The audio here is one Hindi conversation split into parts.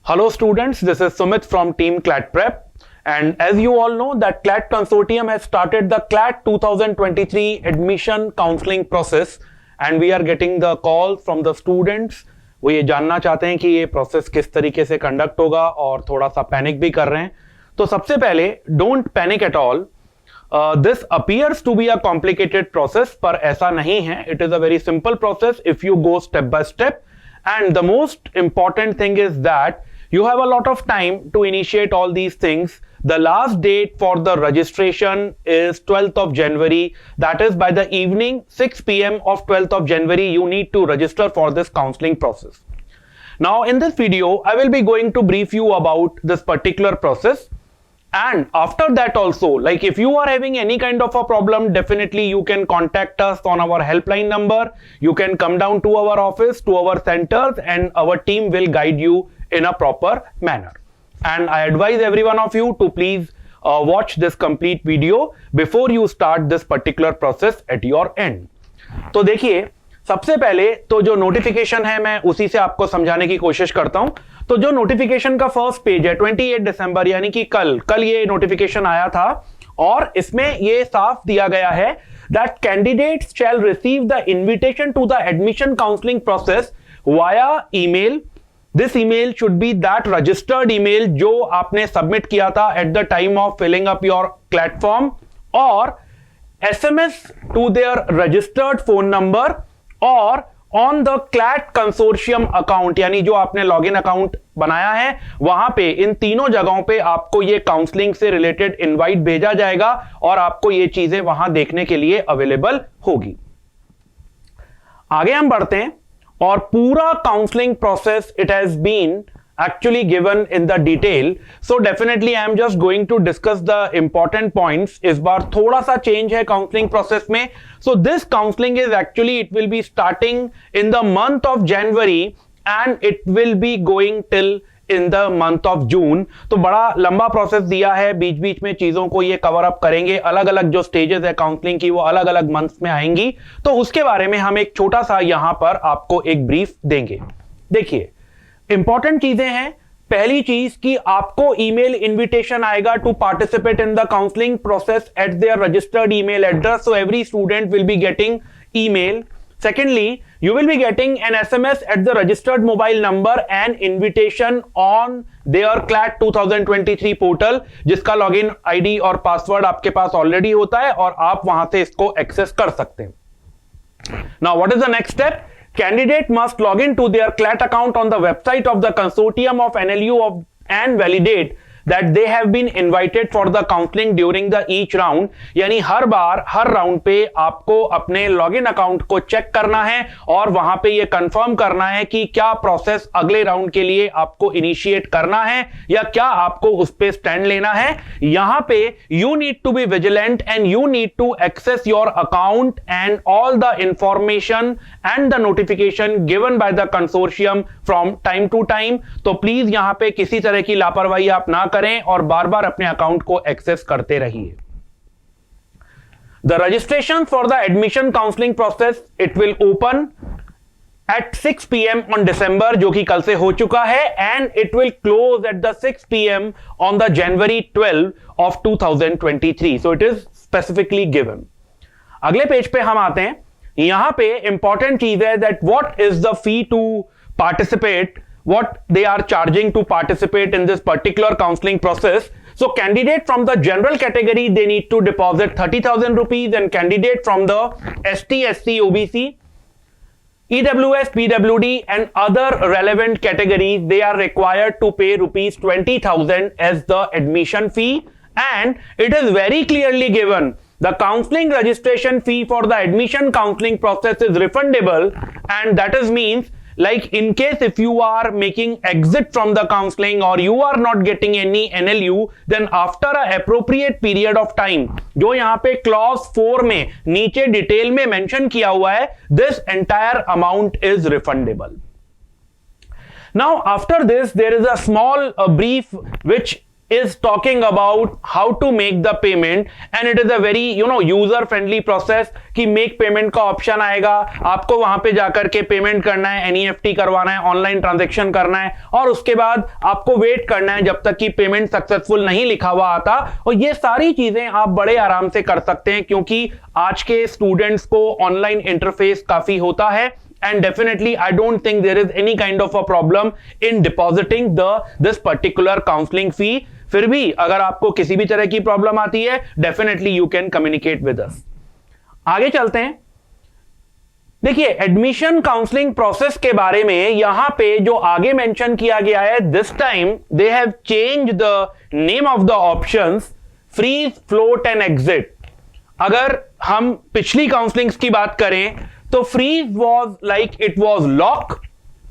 Hello students, this is Sumit from Team CLAT Prep, and as you all know that CLAT Consortium has started the CLAT 2023 admission counseling process and we are getting the call from the students. वो ये जानना चाहते हैं कि ये प्रोसेस किस तरीके से कंडक्ट होगा और थोड़ा सा पैनिक भी कर रहे हैं. तो सबसे पहले don't panic at all. This appears to be a complicated process, पर ऐसा नहीं है. It is a very simple process if you go step by step. And the most important thing is that you have a lot of time to initiate all these things. The last date for the registration is 12th of January. That is by the evening 6 p.m. of 12th of January, you need to register for this counseling process. Now in this video, I will be going to brief you about this particular process. And after that also, like if you are having any kind of a problem, definitely you can contact us on our helpline number. You can come down to our office, to our centers, and our team will guide you in a proper manner. And I advise every one of you to please watch this complete video before you start this particular process at your end. तो देखिए, सबसे पहले तो जो नोटिफिकेशन है मैं उसी से आपको समझाने की कोशिश करता हूं. तो जो नोटिफिकेशन का फर्स्ट पेज है 28 दिसंबर यानी कि कल ये नोटिफिकेशन आया था और इसमें ये साफ दिया गया है that candidates shall receive the invitation to the admission counselling process via email. This email should be that registered email जो आपने सबमिट किया था at the time of filling up your CLAT form, और SMS to their registered phone number और on the CLAT consortium account, यानी जो आपने लॉगिन अकाउंट बनाया है वहां पे इन तीनों जगहों पे आपको ये काउंसलिंग से रिलेटेड इनवाइट भेजा जाएगा और आपको ये चीजें वहां देखने के लिए अवेलेबल होगी. आगे हम बढ़ते हैं और पूरा counselling process it has been actually given in the detail, so definitely I am just going to discuss the important points. इस बार थोड़ा सा change है counseling process में. So this counseling is actually it will be starting in the month of January and it will be going till in the month of June. तो बड़ा लंबा प्रोसेस दिया है, बीच बीच में चीजों को ये कवर अप करेंगे. अलग अलग जो स्टेजेस है काउंसलिंग की वो अलग अलग मंथ्स में आएंगी, तो उसके बारे में हम एक छोटा सा यहां पर आपको एक ब्रीफ देंगे. देखिए इंपॉर्टेंट चीजें हैं. पहली चीज कि आपको ईमेल इनविटेशन आएगा to participate in the counselling process at their registered email address, so every student will be getting email. Secondly, you will be getting an SMS at the registered mobile number and invitation on their CLAT 2023 portal, जिसका लॉगिन आईडी और पासवर्ड आपके पास ऑलरेडी होता है और आप वहां से इसको एक्सेस कर सकते हैं. Now, what is the next step? Candidate must log in to their CLAT account on the website of the consortium of NLU and validate that they have been invited for the counseling during the each round. यानी हर बार हर राउंड पे आपको अपने लॉगिन अकाउंट को चेक करना है और वहां पे ये कंफर्म करना है कि क्या प्रोसेस अगले राउंड के लिए आपको इनिशिएट करना है या क्या आपको उस पे स्टैंड लेना है. यहां पे you need to be vigilant and you need to access your account and all the information and the notification given by the consortium from time to time. तो प्लीज यहां पे किसी तरह की लापरवाही आप ना करें और बार बार अपने अकाउंट को एक्सेस करते रहिए. The registration for the admission counselling process it will open at 6 p.m. on December, जो कि कल से हो चुका है, and it will close at the 6 p.m. on the January 12 of 2023. So it is specifically given. अगले पेज पे हम आते हैं. यहां पे इंपॉर्टेंट चीज है that what is the fee to participate, what they are charging to participate in this particular counseling process. So candidate from the general category, they need to deposit 30,000 rupees, and candidate from the ST, SC, OBC, EWS, PWD and other relevant categories, they are required to pay rupees 20,000 as the admission fee, and it is very clearly given the counseling registration fee for the admission counseling process is refundable, and that is means like in case if you are making exit from the counseling or you are not getting any NLU, then after a appropriate period of time, जो यहां पे clause 4 में नीचे डिटेल में मेंशन किया हुआ है, this entire amount is refundable. Now after this there is a small brief which is talking about how to make the payment and it is a very user friendly process कि make payment का ऑप्शन आएगा, आपको वहां पे जाकर के पेमेंट करना है, NEFT करवाना है, ऑनलाइन ट्रांजैक्शन करना है और उसके बाद आपको वेट करना है जब तक कि पेमेंट सक्सेसफुल नहीं लिखा हुआ आता। और ये सारी चीजें आप बड़े आराम से कर सकते हैं क्योंकि आज के स्टूडेंट्स को ऑनलाइन इंटरफेस काफी होता है and definitely I don't think there is any kind of a problem in depositing this particular counseling fee। फिर भी अगर आपको किसी भी तरह की प्रॉब्लम आती है definitely you can communicate with us. आगे चलते हैं। देखिए एडमिशन काउंसलिंग प्रोसेस के बारे में यहां पे जो आगे मेंशन किया गया है, this time they have changed the name of the options freeze, float and exit. अगर हम पिछली काउंसलिंग्स की बात करें तो freeze was like it was lock,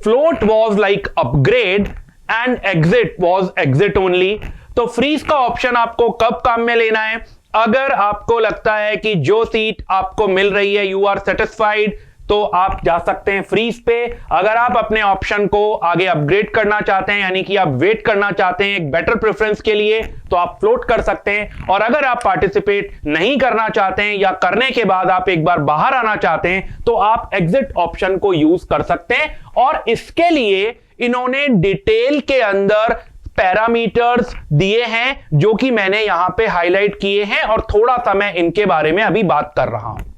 float was like upgrade and exit was exit only. तो फ्रीज का ऑप्शन आपको कब काम में लेना है? अगर आपको लगता है कि जो सीट आपको मिल रही है यू आर सेटिस्फाइड तो आप जा सकते हैं फ्रीज पे। अगर आप अपने ऑप्शन को आगे अपग्रेड करना चाहते हैं यानी कि आप वेट करना चाहते हैं एक बेटर प्रेफरेंस के लिए तो आप फ्लोट कर सकते हैं। और अगर आप पार्टिसिपेट नहीं करना चाहते हैं या करने के बाद आप एक बार बाहर आना चाहते हैं तो आप एग्जिट ऑप्शन को यूज कर सकते हैं। और इसके लिए इन्होंने डिटेल के अंदर पैरामीटर्स दिए हैं जो कि मैंने यहां पे हाईलाइट किए हैं और थोड़ा सा मैं इनके बारे में अभी बात कर रहा हूं।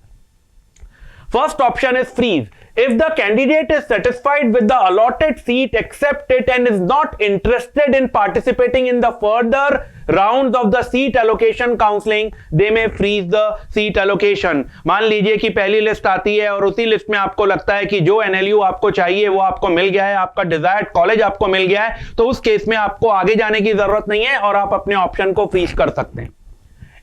First option is freeze. If the candidate is satisfied with the allotted seat, accept it and is not interested in participating in the further rounds of the seat allocation counseling, they may freeze the seat allocation. मान लीजिए कि पहली लिस्ट आती है और उसी लिस्ट में आपको लगता है कि जो NLU आपको चाहिए वो आपको मिल गया है, आपका डिजायर्ड कॉलेज आपको मिल गया है, तो उस केस में आपको आगे जाने की जरूरत नहीं है और आप अपने ऑप्शन को फ्रीज कर सकते हैं।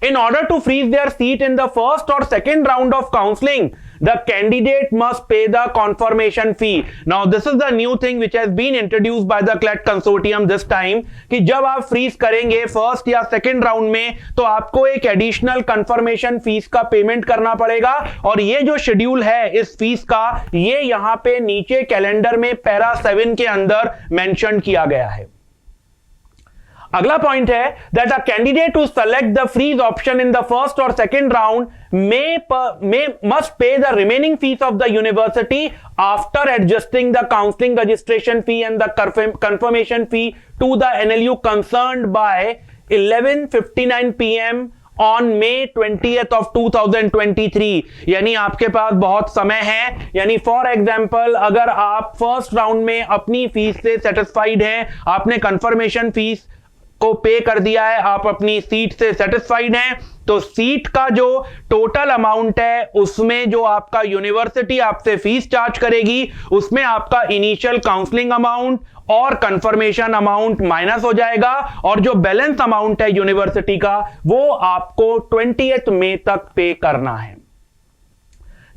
In order to freeze their seat in the first or second round of counseling, the candidate must pay the confirmation fee. Now, this is the new thing which has been introduced by the CLAT consortium this time कि जब आप फ्रीज करेंगे फर्स्ट या सेकेंड राउंड में तो आपको एक एडिशनल कंफर्मेशन फीस का पेमेंट करना पड़ेगा। और ये जो शेड्यूल है इस फीस का ये यहां पे नीचे कैलेंडर में पैरा 7 के अंदर मेंशन किया गया है। अगला पॉइंट है that a candidate to select the freeze option in the first और second round must pay the remaining fees of the university after adjusting the counseling registration fee and the confirmation fee to the NLU concerned by 11:59 PM on May 20th of 2023। यानी आपके पास बहुत समय है। यानी फॉर एग्जाम्पल अगर आप फर्स्ट राउंड में अपनी फीस से सेटिस्फाइड हैं, आपने कंफर्मेशन फीस को पे कर दिया है, आप अपनी सीट से सेटिस्फाइड हैं, तो सीट का जो टोटल अमाउंट है उसमें जो आपका यूनिवर्सिटी आपसे फीस चार्ज करेगी उसमें आपका इनिशियल काउंसलिंग अमाउंट और कंफर्मेशन अमाउंट माइनस हो जाएगा और जो बैलेंस अमाउंट है यूनिवर्सिटी का वो आपको 20th मई तक पे करना है।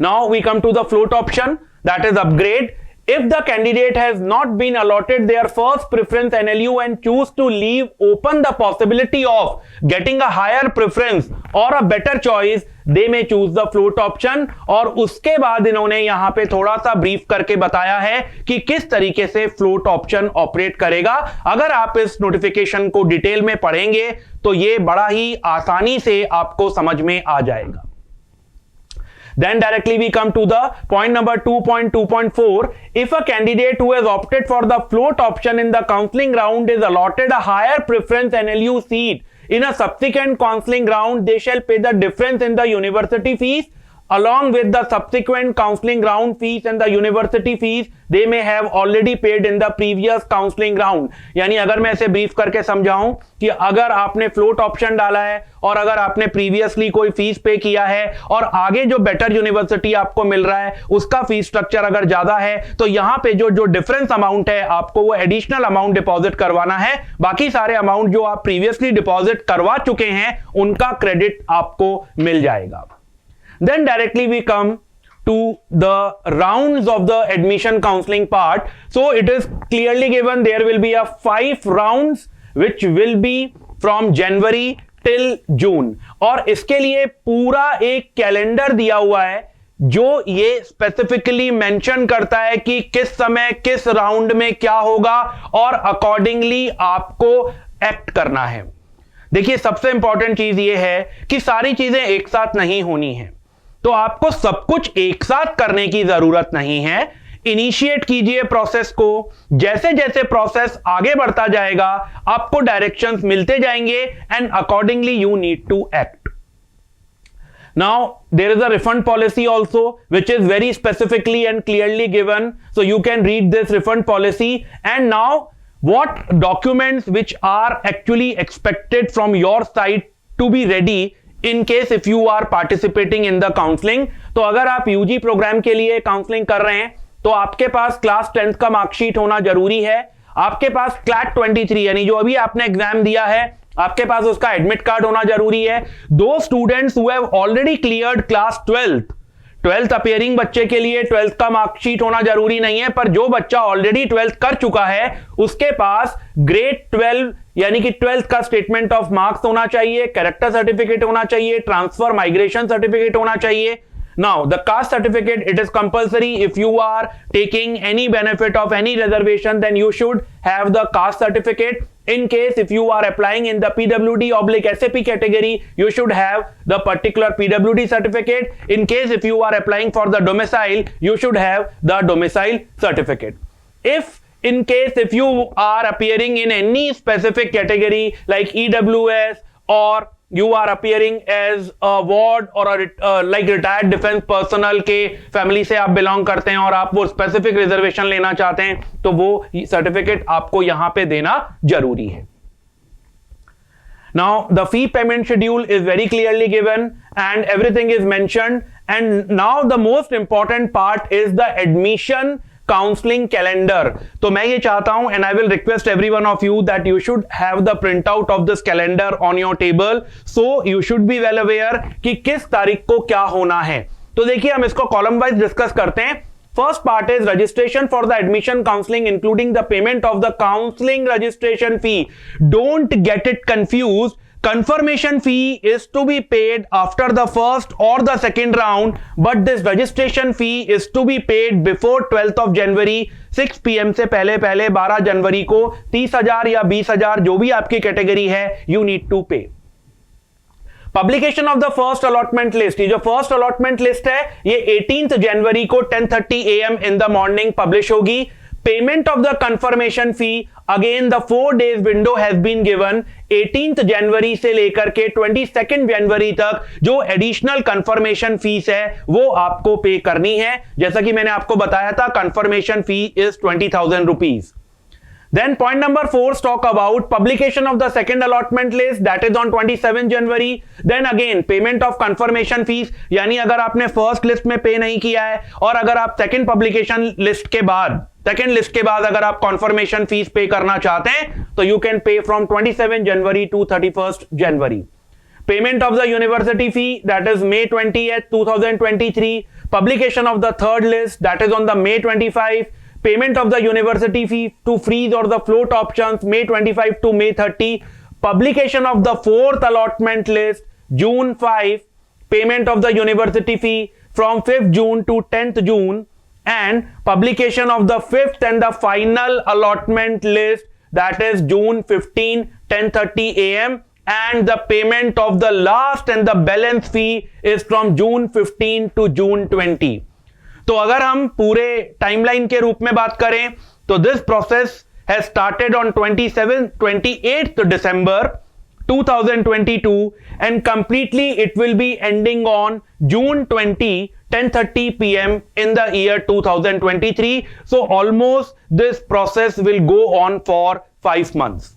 Now we come to the float option that is upgrade. If the candidate has not been allotted their first preference NLU and choose to leave open the possibility of getting a higher preference or a better choice, they may choose the float option। और उसके बाद इन्होंने यहां पे थोड़ा सा ब्रीफ करके बताया है कि किस तरीके से फ्लोट ऑप्शन ऑपरेट करेगा। अगर आप इस नोटिफिकेशन को डिटेल में पढ़ेंगे तो ये बड़ा ही आसानी से आपको समझ में आ जाएगा। Then directly we come to the point number 2.2.4. If a candidate who has opted for the float option in the counseling round is allotted a higher preference NLU seat in a subsequent counseling round, they shall pay the difference in the university fees along with the subsequent counseling round fees and the university fees they may have already paid in the previous counseling round। यानी अगर मैं इसे ब्रीफ करके समझाऊं कि अगर आपने फ्लोट ऑप्शन डाला है और अगर आपने प्रीवियसली कोई फीस पे किया है और आगे जो बेटर यूनिवर्सिटी आपको मिल रहा है उसका फीस स्ट्रक्चर अगर ज्यादा है तो यहां पे जो डिफरेंस अमाउंट है आपको वो एडिशनल अमाउंट डिपॉजिट करवाना है। बाकी सारे अमाउंट जो आप प्रीवियसली डिपॉजिट करवा चुके हैं उनका क्रेडिट आपको मिल जाएगा। Then directly we come to the rounds of the admission counseling part. So it is clearly given there will be a 5 rounds which will be from January till June। और इसके लिए पूरा एक कैलेंडर दिया हुआ है जो ये स्पेसिफिकली मेंशन करता है कि किस समय किस राउंड में क्या होगा और अकॉर्डिंगली आपको एक्ट करना है। देखिए सबसे इंपॉर्टेंट चीज ये है कि सारी चीजें एक साथ नहीं होनी है, तो आपको सब कुछ एक साथ करने की जरूरत नहीं है। इनिशिएट कीजिए प्रोसेस को, जैसे जैसे प्रोसेस आगे बढ़ता जाएगा आपको डायरेक्शंस मिलते जाएंगे and accordingly you need to act. Now there is a refund policy also which is very specifically and clearly given, so you can read this refund policy. And now what documents which are actually expected from your side to be ready in case if you are participating in the counseling। तो अगर आप यूजी प्रोग्राम के लिए काउंसलिंग कर रहे हैं तो आपके पास क्लास 10th का मार्कशीट होना जरूरी है, आपके पास क्लैट 23 यानी जो अभी आपने एग्जाम दिया है आपके पास उसका एडमिट कार्ड होना जरूरी है। दो students who have already cleared class 12th appearing बच्चे के लिए 12th का मार्कशीट होना जरूरी नहीं है, पर जो बच्चा ऑलरेडी 12th कर चुका है उसके पास ग्रेड 12 यानी कि 12th का स्टेटमेंट ऑफ मार्क्स होना चाहिए, कैरेक्टर सर्टिफिकेट होना चाहिए, ट्रांसफर माइग्रेशन सर्टिफिकेट होना चाहिए। Now the caste certificate, it is compulsory. If you are taking any benefit of any reservation then you should have the caste certificate. In case if you are applying in the PWD/SAP category you should have the particular PWD certificate. In case if you are applying for the domicile you should have the domicile certificate. In case if you are appearing in any specific category like EWS or you are appearing as a ward or like retired defense personnel के फैमिली से आप बिलोंग करते हैं और आप वो स्पेसिफिक रिजर्वेशन लेना चाहते हैं तो वो सर्टिफिकेट आपको यहां पे देना जरूरी है। Now the fee payment schedule is very clearly given and everything is mentioned, and now the most important part is the admission counselling calendar. तो मैं ये चाहता हूं and I will request every one of you that you should have the print out of this calendar on your table, so you should be well aware कि किस तारीख को क्या होना है। तो देखिए हम इसको कॉलम वाइज डिस्कस करते हैं। First part is registration for the admission counselling including the payment of the counselling registration fee. Don't get it confuse, confirmation fee is to be paid after the first or the second round, but this registration fee is to be paid before 12th of January 6 PM से पहले 12 जनवरी को 30,000 या 20,000 जो भी आपकी कैटेगरी है you need to pay। Publication of the first allotment list, ये जो फर्स्ट अलॉटमेंट लिस्ट है ये 18th जनवरी को 10:30 AM in the morning publish होगी। Payment of the confirmation fee, again the 4 days window has been given 18th जनवरी से लेकर के 22nd जनवरी तक जो एडिशनल कंफर्मेशन फीस है वो आपको पे करनी है। जैसा कि मैंने आपको बताया था confirmation fee is 20,000 rupees. Then point number 4 talk about publication of the second allotment list, that is on 27 January. Then again payment of confirmation fees, यानी अगर आपने फर्स्ट लिस्ट में पे नहीं किया है और अगर आप सेकंड पब्लिकेशन लिस्ट के बाद सेकेंड लिस्ट के बाद अगर आप कॉन्फर्मेशन फीस पे करना चाहते हैं तो you can pay from 27 January to 31st January. Payment of the university fee, that is May 20th 2023। publication of the third list, that is on the May 25। payment of the university fee to freeze or the float options May 25 to May 30। publication of the fourth allotment list June 5। payment of the university fee from 5th June to 10th June। and publication of the fifth and the final allotment list, that is June 15 10:30 AM। and the payment of the last and the balance fee is from June 15 to June 20। तो अगर हम पूरे टाइमलाइन के रूप में बात करें तो this process has started on 28th December 2022 and completely it will be ending on June 20 10:30 PM in the year 2023। so almost this process will go on for 5 months।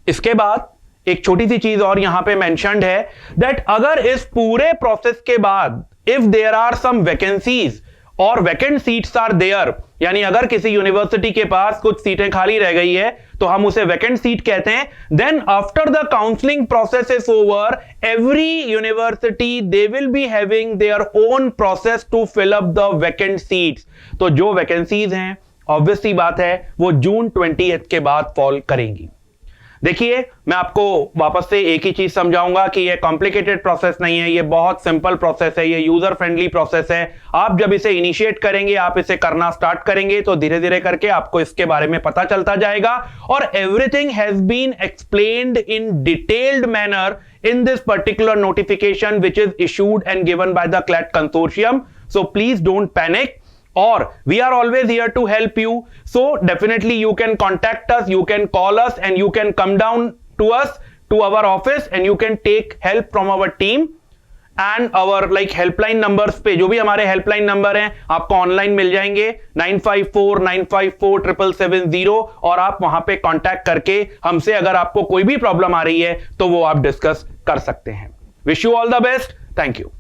इसके बाद एक छोटी सी चीज और यहां पे मेंशन्ड है दैट अगर इस पूरे प्रोसेस के बाद if there are some vacancies और वैकेंट सीट्स आर देयर, यानी अगर किसी यूनिवर्सिटी के पास कुछ सीटें खाली रह गई है तो हम उसे वैकेंट सीट कहते हैं। Then after the counselling process is over, every university they will be having their own process to fill up the vacant seats. तो जो वैकेंसीज हैं ऑब्वियस सी बात है वो जून 20th के बाद फॉल करेंगी। देखिए, मैं आपको वापस से एक ही चीज समझाऊंगा कि ये कॉम्प्लिकेटेड प्रोसेस नहीं है, ये बहुत सिंपल प्रोसेस है, ये यूजर फ्रेंडली प्रोसेस है। आप जब इसे इनिशिएट करेंगे, आप इसे करना स्टार्ट करेंगे, तो धीरे धीरे करके आपको इसके बारे में पता चलता जाएगा। और everything has been explained in detailed manner in this particular notification which is issued and given by the CLAT consortium. So please don't panic, or we are always here to help you. So definitely you can contact us, you can call us, and you can come down to us, to our office, and you can take help from our team and our like helpline numbers पे, जो भी हमारे हेल्पलाइन नंबर हैं आपको ऑनलाइन मिल जाएंगे 9549547770, और आप वहां पे कांटेक्ट करके हमसे अगर आपको कोई भी प्रॉब्लम आ रही है तो वो आप डिस्कस कर सकते हैं। Wish you all the best, thank you.